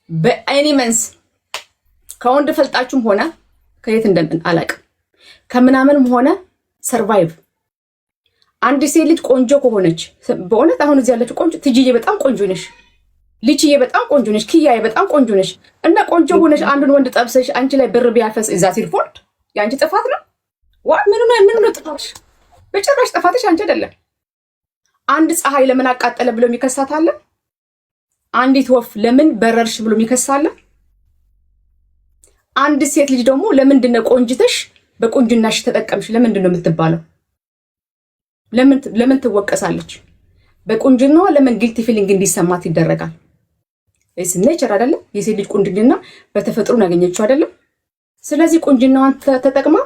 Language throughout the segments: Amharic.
በኤኒመንስ ከወንድ ፈልጣችሁም ሆነ ከየት እንደምን አላውቅም ከምናምንም ሆነ ሰርቫይቭ አንድ ሴት ልጅ ቆንጆ ከሆነች በእውነት አሁን እዚህ ያለችው ቆንጆ ትጂዬ በጣም ቆንጆ ነሽ፣ ልጅዬ በጣም ቆንጆ ነሽ፣ ኪያዬ በጣም ቆንጆ ነሽ እና ቆንጆ ሆነሽ አንዱን ወንድ ጠብሰሽ አንቺ ላይ ብር ቢያፈስ እዛ ሲርፎርድ ያንቺ ጥፋት ነው? ምን ነው ጥፋትሽ? በጭራሽ ጥፋትሽ አንቺ አይደለም። አንድ ፀሐይ ለምን አቃጠለ ብሎ የሚከሳት አለ? አንዲት ወፍ ለምን በረርሽ ብሎ የሚከሳለ? አንድ ሴት ልጅ ደግሞ ለምንድን ነው ቆንጅተሽ በቆንጅናሽ ተጠቀምሽ ለምንድን ነው የምትባለው? ለምን ትወቀሳለች? በቁንጅናዋ ለምን ጊልቲ ፊሊንግ እንዲሰማት ይደረጋል? እስ ኔቸር አይደለም? የሴት ልጅ ቁንጅና በተፈጥሮ ያገኘችው አይደለም? ስለዚህ ቁንጅናዋን ተጠቅማ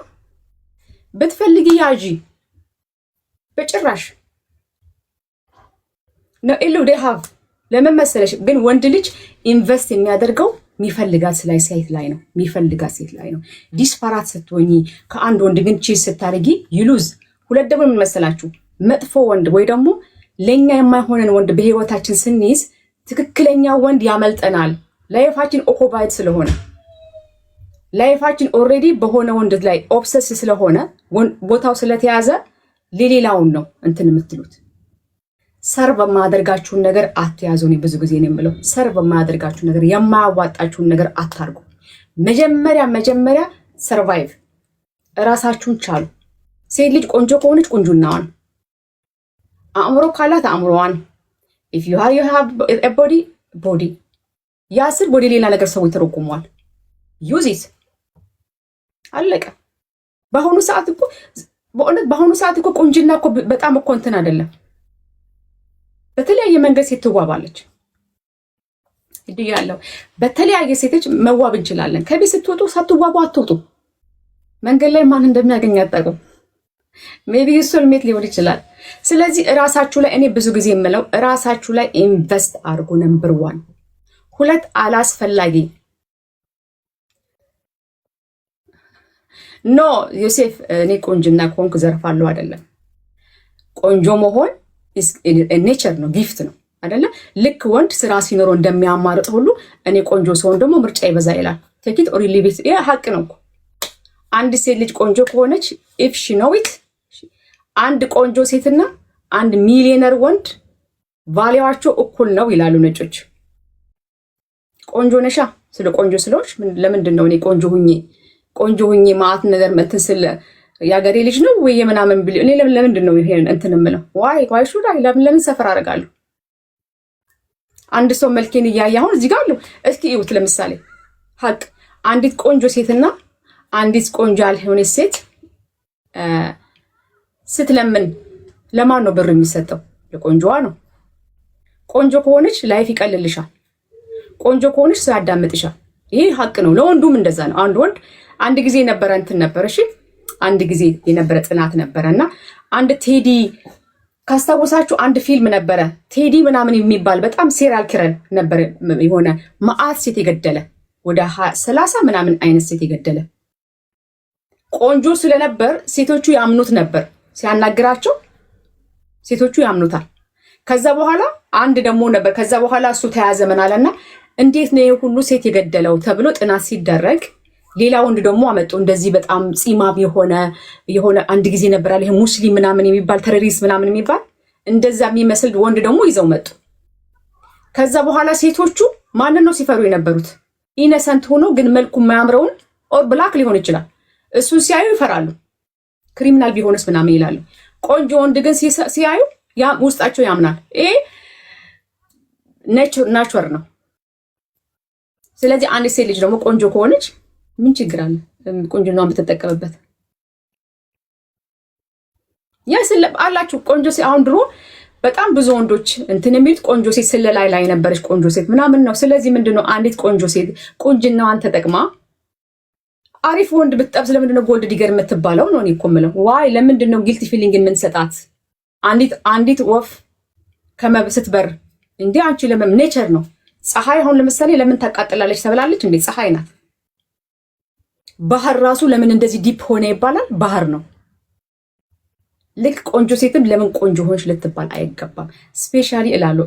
ብትፈልጊ ያጂ በጭራሽ ነው ኢሉ they have ለምን መሰለሽ? ግን ወንድ ልጅ ኢንቨስት የሚያደርገው የሚፈልጋት ሴት ላይ ነው። የሚፈልጋት ሴት ላይ ነው። ዲስፓራት ስትሆኚ ከአንድ ወንድ ግን ቺዝ ስታደርጊ ይሉዝ። ሁለት ደግሞ ምን መሰላችሁ? መጥፎ ወንድ ወይ ደግሞ ለኛ የማይሆነን ወንድ በህይወታችን ስንይዝ ትክክለኛ ወንድ ያመልጠናል። ላይፋችን ኦኮባይት ስለሆነ ላይፋችን ኦልሬዲ በሆነ ወንድ ላይ ኦብሰስ ስለሆነ ቦታው ስለተያዘ ለሌላውን ነው እንትን የምትሉት። ሰርቭ የማያደርጋችሁን ነገር አትያዙ። እኔ ብዙ ጊዜ ነው የምለው ሰርቭ የማያደርጋችሁን ነገር የማያዋጣችሁን ነገር አታርጉ። መጀመሪያ ሰርቫይቭ እራሳችሁን ቻሉ። ሴት ልጅ ቆንጆ ከሆነች ቁንጅናዋን፣ አእምሮ ካላት አእምሮዋን፣ if you have a body ያስል ቦዲ ሌላ ነገር ሰው ይተረጉመዋል። ዩዝ ኢት አለቀ። በአሁኑ ሰዓት እኮ ቁንጅና እኮ በጣም እኮ እንትን አይደለም። በተለያየ መንገድ ሴት ትዋባለች። ያለው በተለያየ ሴቶች መዋብ እንችላለን። ከቤት ስትወጡ ሳትዋቡ አትወጡ። መንገድ ላይ ማን እንደሚያገኝ አጣቁ። ሜቢ ሶልሜት ሊሆን ይችላል። ስለዚህ እራሳችሁ ላይ እኔ ብዙ ጊዜ የምለው እራሳችሁ ላይ ኢንቨስት አድርጉ። ነምበር 1 2 አላስፈላጊ ኖ ዮሴፍ እኔ ቆንጅና ኮንክ ዘርፋለሁ አይደለም። ቆንጆ መሆን ኔቸር ነው፣ ጊፍት ነው አይደለ? ልክ ወንድ ስራ ሲኖረው እንደሚያማርጥ ሁሉ እኔ ቆንጆ ሰውን ደግሞ ምርጫ ይበዛ ይላል። ቴኪት ኦር ሊቭ ኢት። ይሄ ሀቅ ነው። አንድ ሴት ልጅ ቆንጆ ከሆነች ኢፍ ሺ ኖ ኢት አንድ ቆንጆ ሴትና አንድ ሚሊዮነር ወንድ ቫሊያቸው እኩል ነው ይላሉ ነጮች። ቆንጆ ነሻ ስለ ቆንጆ ስለሆንሽ ለምንድን ነው እኔ ቆንጆ ሁኜ ማአት ነገር እንትን ስለ ያገሬ ልጅ ነው ወይ የምናምን ብል እኔ ለምንድን ነው ይሄን እንትን የምለው? ዋይ ሹድ አይ ለምን ሰፈር አደርጋለሁ? አንድ ሰው መልኬን እያየ አሁን እዚህ ጋር አለው። እስኪ ይውት ለምሳሌ ሀቅ አንዲት ቆንጆ ሴትና አንዲት ቆንጆ ያልሆነች ሴት ስትለምን ለማን ነው ብር የሚሰጠው? ለቆንጆዋ ነው። ቆንጆ ከሆነች ላይፍ ይቀልልሻል። ቆንጆ ከሆነች ሰው ያዳምጥሻል። ይሄ ሀቅ ነው። ለወንዱም እንደዛ ነው። አንድ ወንድ አንድ ጊዜ የነበረ እንትን ነበር። እሺ አንድ ጊዜ የነበረ ጥናት ነበረና አንድ ቴዲ ካስታወሳችሁ አንድ ፊልም ነበረ ቴዲ ምናምን የሚባል በጣም ሴሪያል ኪለር ነበር። የሆነ መዓት ሴት የገደለ ወደ 30 ምናምን አይነት ሴት የገደለ ቆንጆ ስለነበር ሴቶቹ ያምኑት ነበር። ሲያናግራቸው ሴቶቹ ያምኑታል። ከዛ በኋላ አንድ ደግሞ ነበር። ከዛ በኋላ እሱ ተያዘ ምን አለና እንዴት ነው ሁሉ ሴት የገደለው ተብሎ ጥናት ሲደረግ ሌላ ወንድ ደግሞ አመጡ። እንደዚህ በጣም ጺማም የሆነ አንድ ጊዜ ነበር አለ ይሄ ሙስሊም ምናምን የሚባል ቴሮሪስት ምናምን የሚባል እንደዛ የሚመስል ወንድ ደግሞ ይዘው መጡ። ከዛ በኋላ ሴቶቹ ማንን ነው ሲፈሩ የነበሩት? ኢነሰንት ሆኖ ግን መልኩ የማያምረውን ኦር ብላክ ሊሆን ይችላል እሱን ሲያዩ ይፈራሉ። ክሪሚናል ቢሆንስ ምናምን ይላሉ። ቆንጆ ወንድ ግን ሲያዩ ውስጣቸው ያምናል። ይሄ ናቹር ነው። ስለዚህ አንድ ሴት ልጅ ደግሞ ቆንጆ ከሆነች ምን ችግር አለ? ቆንጆናውን ብትጠቀምበት። ያስለብ አላችሁ ቆንጆ ሴት። አሁን ድሮ በጣም ብዙ ወንዶች እንትን የሚሉት ቆንጆ ሴት ስለላይ ላይ ነበረች ቆንጆ ሴት ምናምን ነው። ስለዚህ ምንድነው አንዲት ቆንጆ ሴት ቆንጅናዋን ተጠቅማ አሪፍ ወንድ ብትጠብስ ለምንድነው ጎልድ ዲገር የምትባለው? ነው እኔ እኮ የምለው። ዋይ ለምንድነው ጊልቲ ፊሊንግ የምንሰጣት? አንዲት ወፍ ስትበር እንዴ አንቺ ለምን ኔቸር ነው። ፀሐይ አሁን ለምሳሌ ለምን ታቃጥላለች ተብላለች እንዴ? ፀሐይ ናት። ባህር ራሱ ለምን እንደዚህ ዲፕ ሆነ ይባላል? ባህር ነው። ልክ ቆንጆ ሴትም ለምን ቆንጆ ሆንሽ ልትባል አይገባም። ስፔሻሊ እላሉ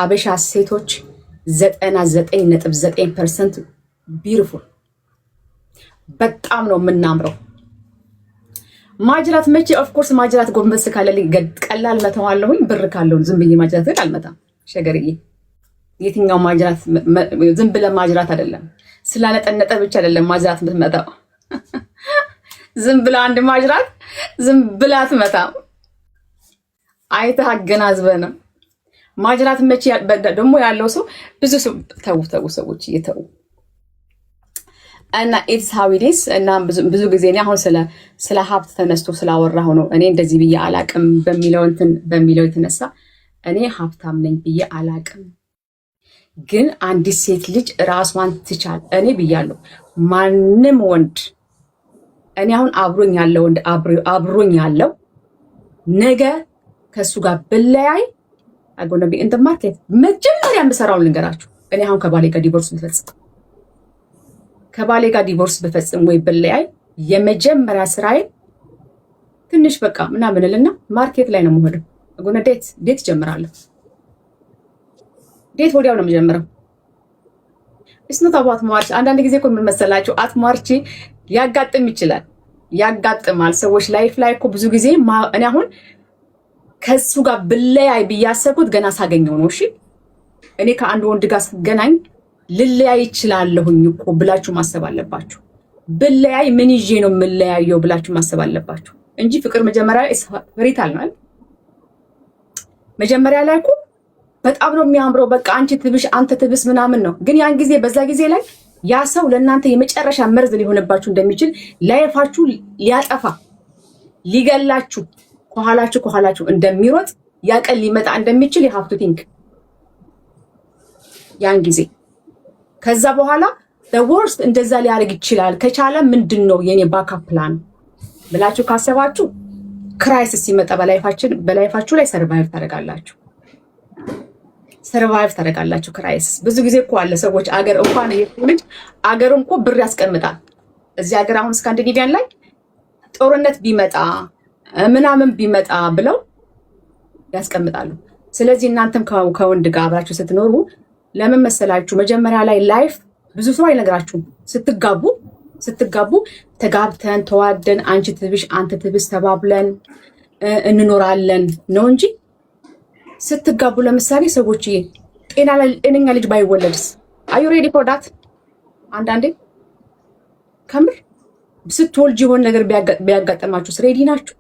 አበሻ ሴቶች 99.9% ቢዩቲፉል በጣም ነው የምናምረው። ማጅራት መቼ ኦፍ ኮርስ ማጅራት ጎንበስ ካለልኝ ቀላል መተዋለሁኝ። ብር ካለው ዝም ብዬ ማጅራት ግን አልመታም። ሸገርዬ የትኛው ማጅራት ዝም ብለ ማጅራት አይደለም፣ ስላነጠነጠ ብቻ አይደለም ማጅራት የምትመታው። ዝም ብለ አንድ ማጅራት ዝም ብላ አትመታም። አይተህ አገናዝበህ ነው ማጅራት መቼ ደግሞ ያለው ሰው ብዙ ሰው ተው ሰዎች እየተው እና ኢትስ ሃው ኢት ኢዝ። እና ብዙ ጊዜ እኔ አሁን ስለ ሀብት ተነስቶ ስላወራሁ ነው እኔ እንደዚህ ብዬ አላቅም በሚለው የተነሳ እኔ ሀብታም ነኝ ብዬ አላቅም። ግን አንዲት ሴት ልጅ ራሷን ትቻል። እኔ ብያለሁ ማንም ወንድ እኔ አሁን አብሮኝ ያለው ነገ ከሱ ጋር ብለያይ አጎነቢ እንደ ማርኬት መጀመሪያ የምሰራውን ልንገራችሁ። እኔ አሁን ከባሌ ጋር ዲቮርስ ብፈጽም ወይ ብለያይ የመጀመሪያ ስራዬ ትንሽ በቃ ምናምን እልና ማርኬት ላይ ነው የምሆነው። አጎነ ዴት ጀምራለሁ። ዴት ወዲያው ነው የምጀምረው። እስኖት አባት ማርች አንዳንድ ጊዜ እኮ ምን መሰላችሁ አትማርቺ ያጋጥማል። ሰዎች ላይፍ ላይ እኮ ብዙ ጊዜ እኔ አሁን ከሱ ጋር ብለያይ ብያሰብኩት ገና ሳገኘው ነው። እሺ እኔ ከአንድ ወንድ ጋር ስገናኝ ልለያይ ይችላለሁኝ እኮ ብላችሁ ማሰብ አለባችሁ። ብለያይ ምን ይዤ ነው የምለያየው ብላችሁ ማሰብ አለባችሁ እንጂ ፍቅር መጀመሪያ ላይ ፍሪታል ነው። መጀመሪያ ላይ እኮ በጣም ነው የሚያምረው። በቃ አንቺ ትብሽ አንተ ትብስ ምናምን ነው። ግን ያን ጊዜ በዛ ጊዜ ላይ ያ ሰው ለእናንተ የመጨረሻ መርዝ ሊሆንባችሁ እንደሚችል ላይፋችሁ ሊያጠፋ ሊገላችሁ ከኋላችሁ እንደሚሮጥ ያቀል ሊመጣ እንደሚችል የሀፍቱ ቲንክ ያን ጊዜ ከዛ በኋላ ወርስት እንደዛ ሊያደርግ ይችላል። ከቻለ ምንድን ነው የኔ ባካፕ ፕላን ብላችሁ ካሰባችሁ ክራይሲስ ሲመጣ በላይፋችሁ ላይ ሰርቫይቭ ታደርጋላችሁ። ክራይሲስ ብዙ ጊዜ እኮ አለ ሰዎች አገር እንኳን ልጅ አገር እኮ ብር ያስቀምጣል። እዚህ ሀገር አሁን ስካንዲኔቪያን ላይ ጦርነት ቢመጣ ምናምን ቢመጣ ብለው ያስቀምጣሉ። ስለዚህ እናንተም ከወንድ ጋር አብራችሁ ስትኖሩ ለምን መሰላችሁ መጀመሪያ ላይ ላይፍ ብዙ ሰው አይነግራችሁም። ስትጋቡ ተጋብተን ተዋደን አንቺ ትብሽ አንተ ትብስ ተባብለን እንኖራለን ነው እንጂ ስትጋቡ ለምሳሌ ሰዎች ጤነኛ ልጅ ባይወለድስ አዩ ሬዲ ፎር ዳት? አንዳንዴ ከምር ስትወልጅ የሆነ ነገር ቢያጋጥማችሁስ ሬዲ ናችሁ?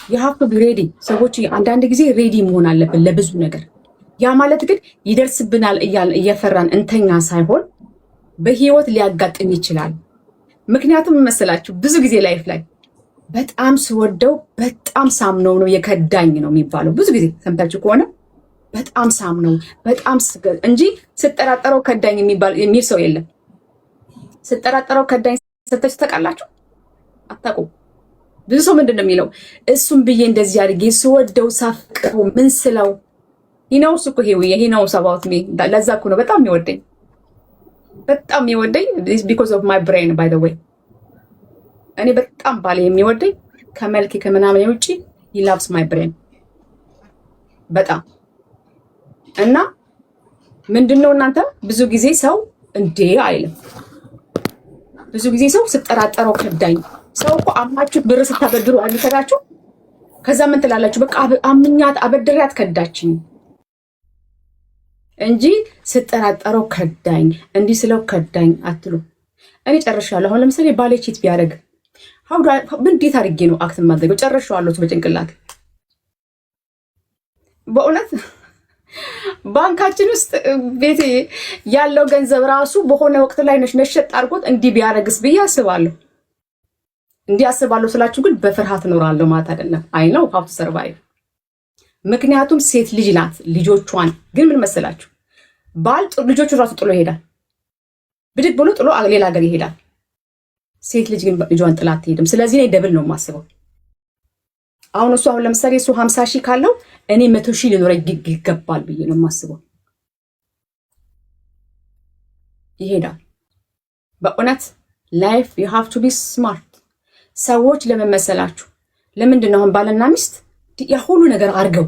የሀፍቱ ሬዲ ሰዎች አንዳንድ ጊዜ ሬዲ መሆን አለብን ለብዙ ነገር። ያ ማለት ግን ይደርስብናል እየፈራን እንተኛ ሳይሆን በህይወት ሊያጋጥም ይችላል። ምክንያቱም መሰላችሁ ብዙ ጊዜ ላይፍ ላይ በጣም ስወደው በጣም ሳምነው ነው የከዳኝ ነው የሚባለው። ብዙ ጊዜ ሰምታችሁ ከሆነ በጣም ሳምነው በጣም እንጂ ስጠራጠረው ከዳኝ የሚል ሰው የለም። ስጠራጠረው ከዳኝ ሰምታችሁ ታውቃላችሁ? አታውቁም። ብዙ ሰው ምንድን ነው የሚለው እሱም ብዬ እንደዚህ አድርጌ ስወደው ሳፍቅረው ምን ስለው ይነው እኮ ይሄው ሰባውት ሚ ለዛ እኮ ነው በጣም የሚወደኝ because of my brain by the way። እኔ በጣም ባለ የሚወደኝ ከመልክ ከምናምን ውጪ he loves my brain በጣም እና ምንድነው እናንተ ብዙ ጊዜ ሰው እንዴ አይልም። ብዙ ጊዜ ሰው ስጠራጠረው ከዳኝ ሰው እኮ አማችሁ ብር ስታበድሩ አልተጋችሁ ከዛ ምን ትላላችሁ? በቃ አምኛት አበድሪያት ከዳችኝ እንጂ ስጠራጠረው ከዳኝ እንዲህ ስለው ከዳኝ አትሉ። እኔ ጨርሻለሁ። አሁን ለምሳሌ ባሌ ቺት ቢያደርግ እንዴት አድርጌ ነው አክት ማድረገው? ጨርሻለሁ በጭንቅላት በእውነት ባንካችን ውስጥ ቤት ያለው ገንዘብ ራሱ በሆነ ወቅት ላይ ነሸጥ አድርጎት እንዲህ ቢያደርግስ ብዬ አስባለሁ። ስላችሁ ግን በፍርሃት እኖራለሁ ማለት አይደለም። አይ ነው ሀው ቱ ሰርቫይቭ። ምክንያቱም ሴት ልጅ ናት። ልጆቿን ግን ምን መሰላችሁ ባል ልጆቹን ራሱ ጥሎ ይሄዳል። ብድግ ብሎ ጥሎ ሌላ ሀገር ይሄዳል። ሴት ልጅ ግን ልጇን ጥላ አትሄድም። ስለዚህ እኔ ደብል ነው የማስበው። አሁን ለምሳሌ እሱ 50 ሺህ ካለው እኔ 100 ሺህ ሊኖረኝ ይገባል ብዬ ነው የማስበው። ይሄዳል። በእውነት ላይፍ you have to be smart። ሰዎች ለምን መሰላችሁ ለምንድን ነው አሁን ባልና ሚስት ያ ሁሉ ነገር አድርገው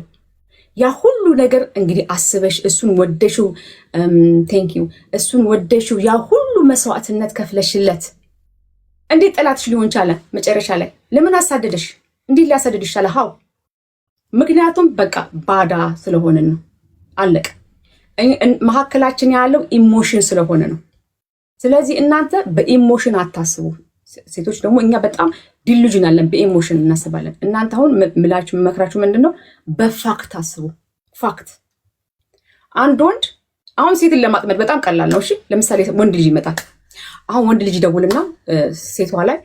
ያ ሁሉ ነገር እንግዲህ አስበሽ እሱን ወደሽው ቴንኪው እሱን ወደሽው ያ ሁሉ መስዋዕትነት ከፍለሽለት እንዴት ጠላትሽ ሊሆን ቻለ? መጨረሻ ላይ ለምን አሳደደሽ? እንዴት ሊያሳደድሽ ቻለ? ሃው ምክንያቱም በቃ ባዳ ስለሆነን ነው። አለቀ። መሀከላችን ያለው ኢሞሽን ስለሆነ ነው። ስለዚህ እናንተ በኢሞሽን አታስቡ። ሴቶች ደግሞ እኛ በጣም ዲሉዥን አለን፣ በኢሞሽን እናስባለን። እናንተ አሁን ምላችሁ መክራችሁ ምንድነው? በፋክት አስቡ። ፋክት አንድ ወንድ አሁን ሴትን ለማጥመድ በጣም ቀላል ነው። እሺ ለምሳሌ ወንድ ልጅ ይመጣል። አሁን ወንድ ልጅ ይደውልና ሴቷ ላይ